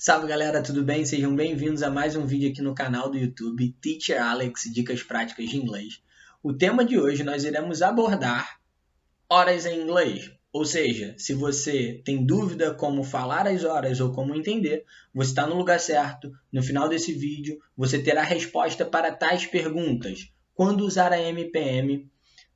Salve galera, tudo bem? Sejam bem-vindos a mais um vídeo aqui no canal do YouTube Teacher Alex Dicas Práticas de Inglês. O tema de hoje nós iremos abordar horas em inglês, ou seja, se você tem dúvida como falar as horas ou como entender, você está no lugar certo. No final desse vídeo você terá resposta para tais perguntas: quando usar a MPM,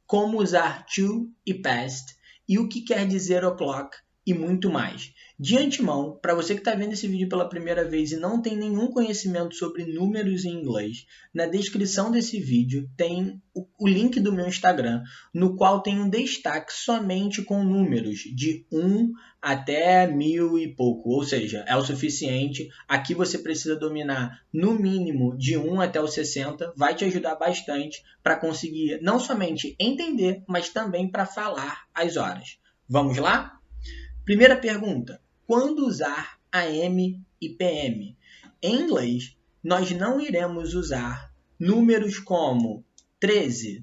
como usar to e past e o que quer dizer o'clock e muito mais. De antemão, para você que está vendo esse vídeo pela primeira vez e não tem nenhum conhecimento sobre números em inglês, na descrição desse vídeo tem o link do meu Instagram, no qual tem um destaque somente com números de 1 até 1000 e pouco, ou seja, é o suficiente. Aqui você precisa dominar no mínimo de 1 até o 60, vai te ajudar bastante para conseguir não somente entender, mas também para falar as horas. Vamos lá? Primeira pergunta: quando usar AM e PM? Em inglês, nós não iremos usar números como 13,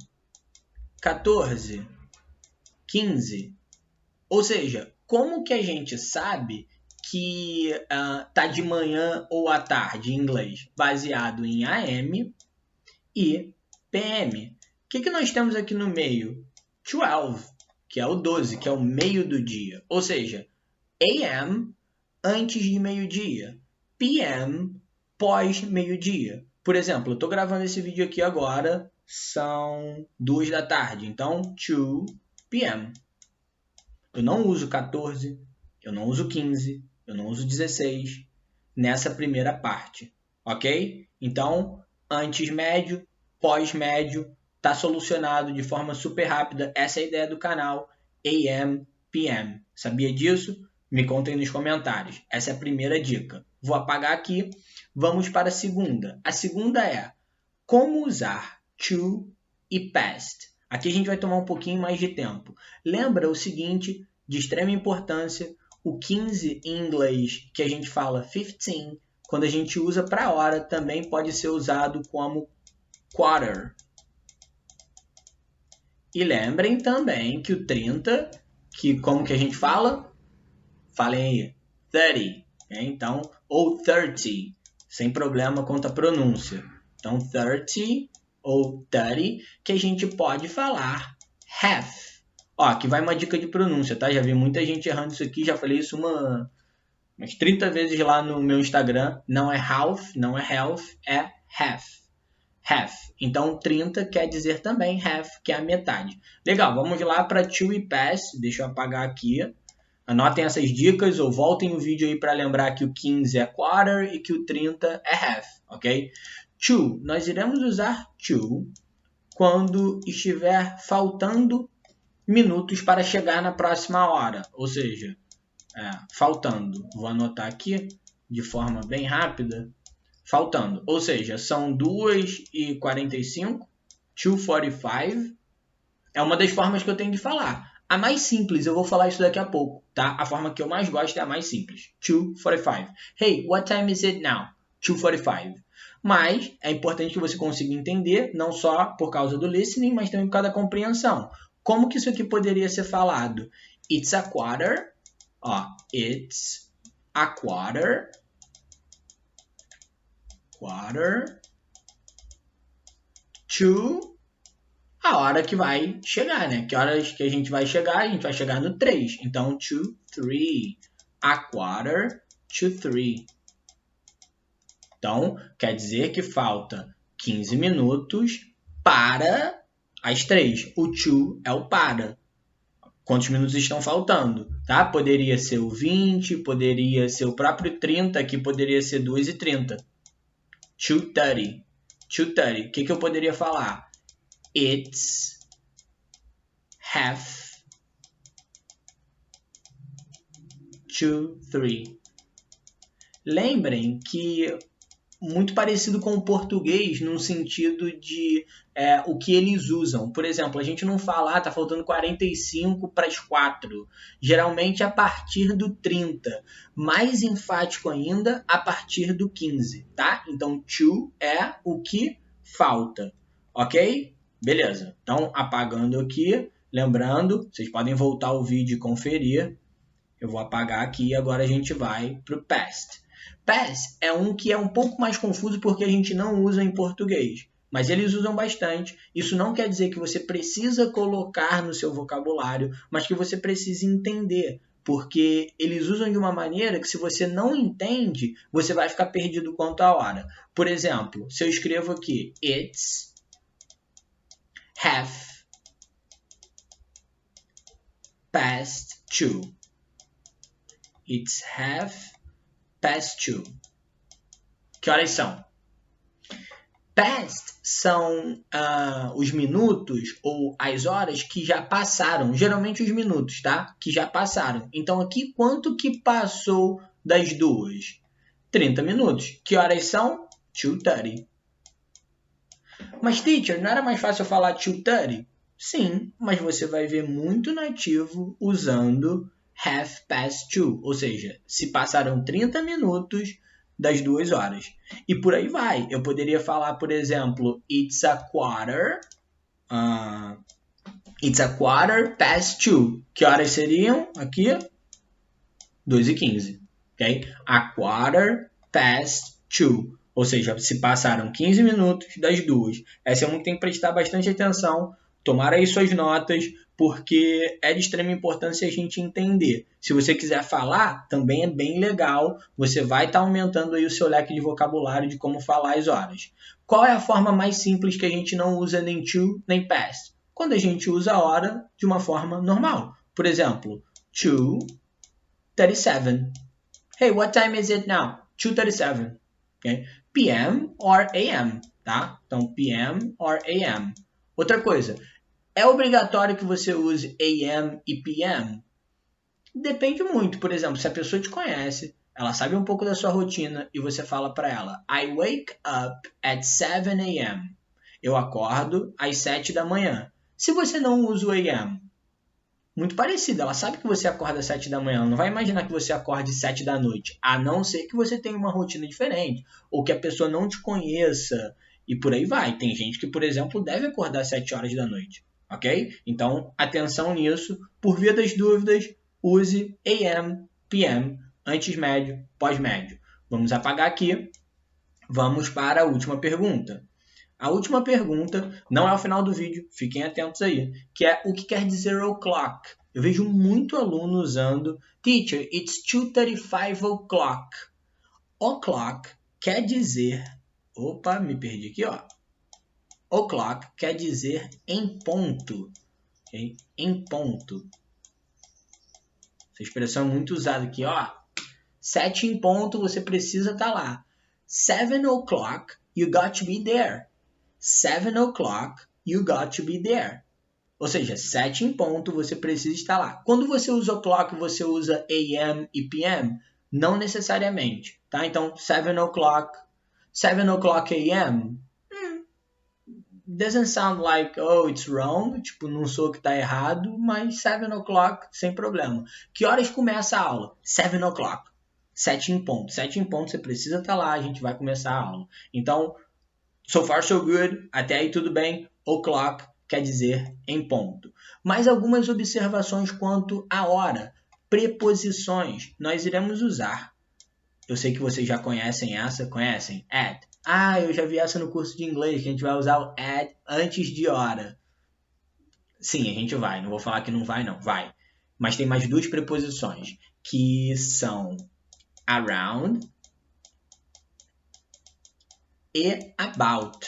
14, 15. Ou seja, como que a gente sabe que tá de manhã ou à tarde em inglês? Baseado em AM e PM. O que nós temos aqui no meio? 12, que é o 12, que é o meio do dia. Ou seja, AM, antes de meio-dia. PM, pós-meio-dia. Por exemplo, eu estou gravando esse vídeo aqui agora, são 2 da tarde. Então, 2 PM. Eu não uso 14, eu não uso 15, eu não uso 16 nessa primeira parte. Ok? Então, antes médio, pós-médio, está solucionado de forma super rápida. Essa é a ideia do canal, AM, PM. Sabia disso? Me contem nos comentários. Essa é a primeira dica. Vou apagar aqui. Vamos para a segunda. A segunda é como usar to e past. Aqui a gente vai tomar um pouquinho mais de tempo. Lembra o seguinte, de extrema importância, o 15 em inglês, que a gente fala 15, quando a gente usa para hora, também pode ser usado como quarter. E lembrem também que o 30, que como que a gente fala? Falem aí, 30, então, ou 30, sem problema quanto à pronúncia. Então, 30 ou 30, que a gente pode falar half. Ó, aqui vai uma dica de pronúncia, tá? Já vi muita gente errando isso aqui, já falei isso umas 30 vezes lá no meu Instagram. Não é half, não é health, é half. Half. Então, 30 quer dizer também half, que é a metade. Legal, vamos lá para to e past. Deixa eu apagar aqui. Anotem essas dicas ou voltem o vídeo aí para lembrar que o 15 é quarter e que o 30 é half, ok? To, nós iremos usar to quando estiver faltando minutos para chegar na próxima hora, ou seja, faltando. Vou anotar aqui de forma bem rápida. Faltando, ou seja, são 2h45, 2:45, é uma das formas que eu tenho de falar. A mais simples, eu vou falar isso daqui a pouco, tá? A forma que eu mais gosto é a mais simples. 2:45. Hey, what time is it now? 2:45. Mas é importante que você consiga entender, não só por causa do listening, mas também por causa da compreensão. Como que isso aqui poderia ser falado? It's a quarter. Ó, it's a quarter. Quarter to a hora que vai chegar, né? Que horas que a gente vai chegar? A gente vai chegar no 3. Então, to 3. A quarter to 3. Então, quer dizer que falta 15 minutos para as 3. O to é o para. Quantos minutos estão faltando, tá? Poderia ser o 20, poderia ser o próprio 30, que poderia ser 2h30. 2:30. 2:30. O que eu poderia falar? It's half to 3. Lembrem que muito parecido com o português no sentido de o que eles usam. Por exemplo, a gente não fala, tá faltando 45 para as 4. Geralmente a partir do 30. Mais enfático ainda, a partir do 15, tá? Então, to é o que falta, ok? Beleza. Então, apagando aqui, lembrando, vocês podem voltar o vídeo e conferir. Eu vou apagar aqui e agora a gente vai para o past. Past é um que é um pouco mais confuso porque a gente não usa em português, mas eles usam bastante. Isso não quer dizer que você precisa colocar no seu vocabulário, mas que você precisa entender, porque eles usam de uma maneira que se você não entende, você vai ficar perdido quanto à hora. Por exemplo, se eu escrevo aqui, it's half past 2. It's half past 2. Que horas são? Past são os minutos ou as horas que já passaram. Geralmente os minutos, tá? Que já passaram. Então aqui, quanto que passou das 2? 30 minutos. Que horas são? 2:30. Mas, teacher, não era mais fácil eu falar 2:30? Sim, mas você vai ver muito nativo usando half past 2. Ou seja, se passaram 30 minutos das 2 horas. E por aí vai. Eu poderia falar, por exemplo, it's a quarter past 2. Que horas seriam aqui? 2:15. Okay? A quarter past 2. Ou seja, se passaram 15 minutos das 2. Essa é uma que tem que prestar bastante atenção. Tomar aí suas notas, porque é de extrema importância a gente entender. Se você quiser falar, também é bem legal. Você vai estar aumentando aí o seu leque de vocabulário de como falar as horas. Qual é a forma mais simples que a gente não usa nem to nem past? Quando a gente usa a hora de uma forma normal. Por exemplo, 2:37. Hey, what time is it now? 2:37. Okay? PM or AM, tá? Então, PM or AM. Outra coisa, é obrigatório que você use AM e PM? Depende muito. Por exemplo, se a pessoa te conhece, ela sabe um pouco da sua rotina e você fala para ela, I wake up at 7 a.m. Eu acordo às 7 da manhã. Se você não usa o AM, muito parecido. Ela sabe que você acorda às 7 da manhã. Ela não vai imaginar que você acorde às 7 da noite. A não ser que você tenha uma rotina diferente. Ou que a pessoa não te conheça. E por aí vai. Tem gente que, por exemplo, deve acordar às 7 horas da noite. Ok? Então, atenção nisso. Por via das dúvidas, use AM, PM, antes médio, pós-médio. Vamos apagar aqui. Vamos para a última pergunta. A última pergunta não é o final do vídeo, fiquem atentos aí, que é o que quer dizer o'clock. Eu vejo muito aluno usando Teacher, it's 2:35 o'clock. O'clock quer dizer... Opa, me perdi aqui, ó. O'clock quer dizer em ponto. Okay? Em ponto. Essa expressão é muito usada aqui, ó. 7 em ponto, você precisa estar lá. 7 o'clock, you got to be there. 7 o'clock, you got to be there. Ou seja, 7 em ponto, você precisa estar lá. Quando você usa o'clock, você usa AM e PM? Não necessariamente, tá? Então, 7 o'clock AM? Doesn't sound like, oh, it's wrong. Tipo, não sou que tá errado, mas 7 o'clock, sem problema. Que horas começa a aula? 7 o'clock. 7 em ponto. 7 em ponto, você precisa estar lá, a gente vai começar a aula. Então, so far so good, até aí tudo bem. O'clock quer dizer em ponto. Mais algumas observações quanto à hora. Preposições. Nós iremos usar. Eu sei que vocês já conhecem essa. Conhecem? At. Ah, eu já vi essa no curso de inglês, que a gente vai usar o at antes de hora. Sim, a gente vai. Não vou falar que não vai, não. Vai. Mas tem mais duas preposições, que são around e about.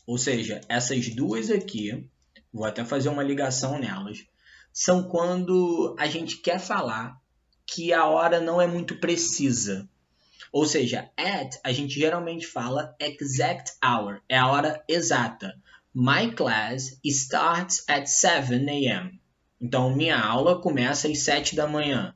Ou seja, essas duas aqui, vou até fazer uma ligação nelas, são quando a gente quer falar que a hora não é muito precisa. Ou seja, at, a gente geralmente fala exact hour, é a hora exata. My class starts at 7 a.m. Então, minha aula começa às 7 da manhã.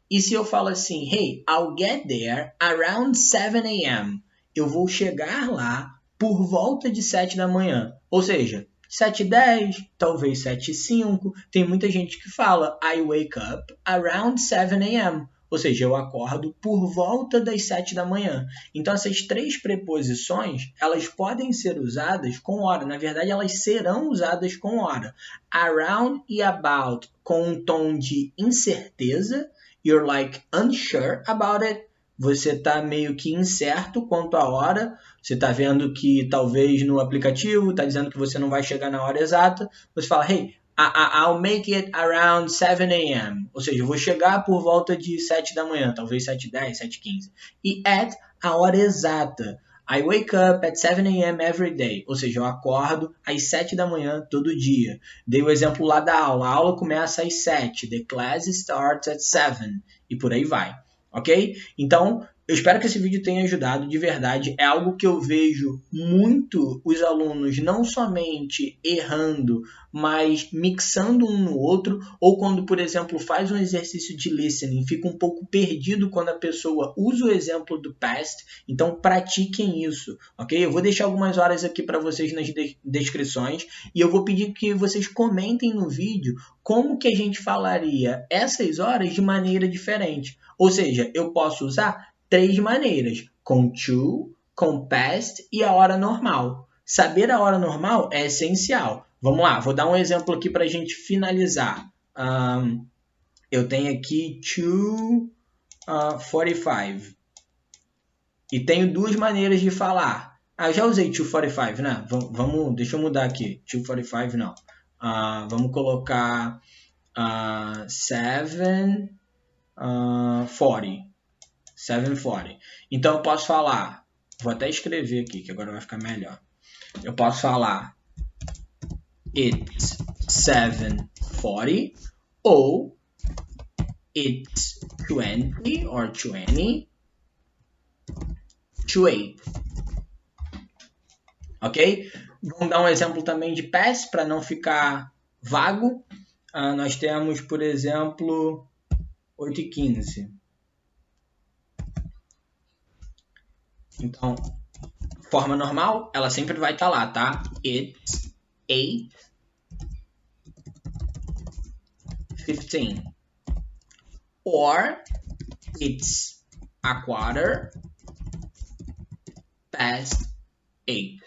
E se eu falo assim, hey, I'll get there around 7 a.m. Eu vou chegar lá por volta de 7 da manhã. Ou seja, 7:10, talvez 7:05. Tem muita gente que fala I wake up around 7 a.m. Ou seja, eu acordo por volta das 7 da manhã. Então, essas três preposições, elas podem ser usadas com hora. Na verdade, elas serão usadas com hora. Around e about, com um tom de incerteza. You're like unsure about it. você está meio que incerto quanto à hora, você está vendo que talvez no aplicativo está dizendo que você não vai chegar na hora exata, você fala, hey, I'll make it around 7 a.m. Ou seja, eu vou chegar por volta de 7 da manhã, talvez 7h10, 7h15. E at a hora exata. I wake up at 7 a.m. every day. Ou seja, eu acordo às 7 da manhã todo dia. Dei o exemplo lá da aula. A aula começa às 7. The class starts at 7. E por aí vai. Ok? Então, eu espero que esse vídeo tenha ajudado de verdade. É algo que eu vejo muito os alunos não somente errando, mas mixando um no outro, ou quando, por exemplo, faz um exercício de listening, fica um pouco perdido quando a pessoa usa o exemplo do past. Então, pratiquem isso, ok? Eu vou deixar algumas horas aqui para vocês nas descrições e eu vou pedir que vocês comentem no vídeo como que a gente falaria essas horas de maneira diferente. Ou seja, eu posso usar 3 maneiras, com to, com past e a hora normal. Saber a hora normal é essencial. Vamos lá, vou dar um exemplo aqui para a gente finalizar. Eu tenho aqui 2:45. E tenho 2 maneiras de falar. Eu já usei 2:45, né? Deixa eu mudar aqui. 2:45 não. Vamos colocar 7:40. 7:40. Então eu posso falar, vou até escrever aqui que agora vai ficar melhor. Eu posso falar it's 7:40 ou it's 20 or 20 to 8. Ok? Vamos dar um exemplo também de past para não ficar vago. Nós temos, por exemplo, 8:15. Então, forma normal, ela sempre vai estar lá, tá? It's 8:15. Or, it's 8:15.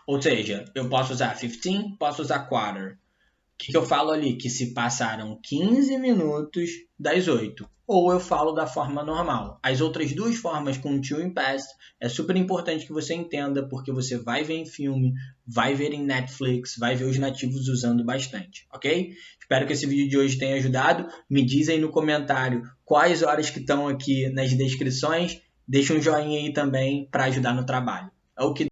Ou seja, eu posso usar 15, posso usar quarter. O que eu falo ali? Que se passaram 15 minutos das 8. Ou eu falo da forma normal. As outras 2 formas com to e past é super importante que você entenda, porque você vai ver em filme, vai ver em Netflix, vai ver os nativos usando bastante, ok? Espero que esse vídeo de hoje tenha ajudado. Me diz aí no comentário quais horas que estão aqui nas descrições. Deixa um joinha aí também para ajudar no trabalho. É o que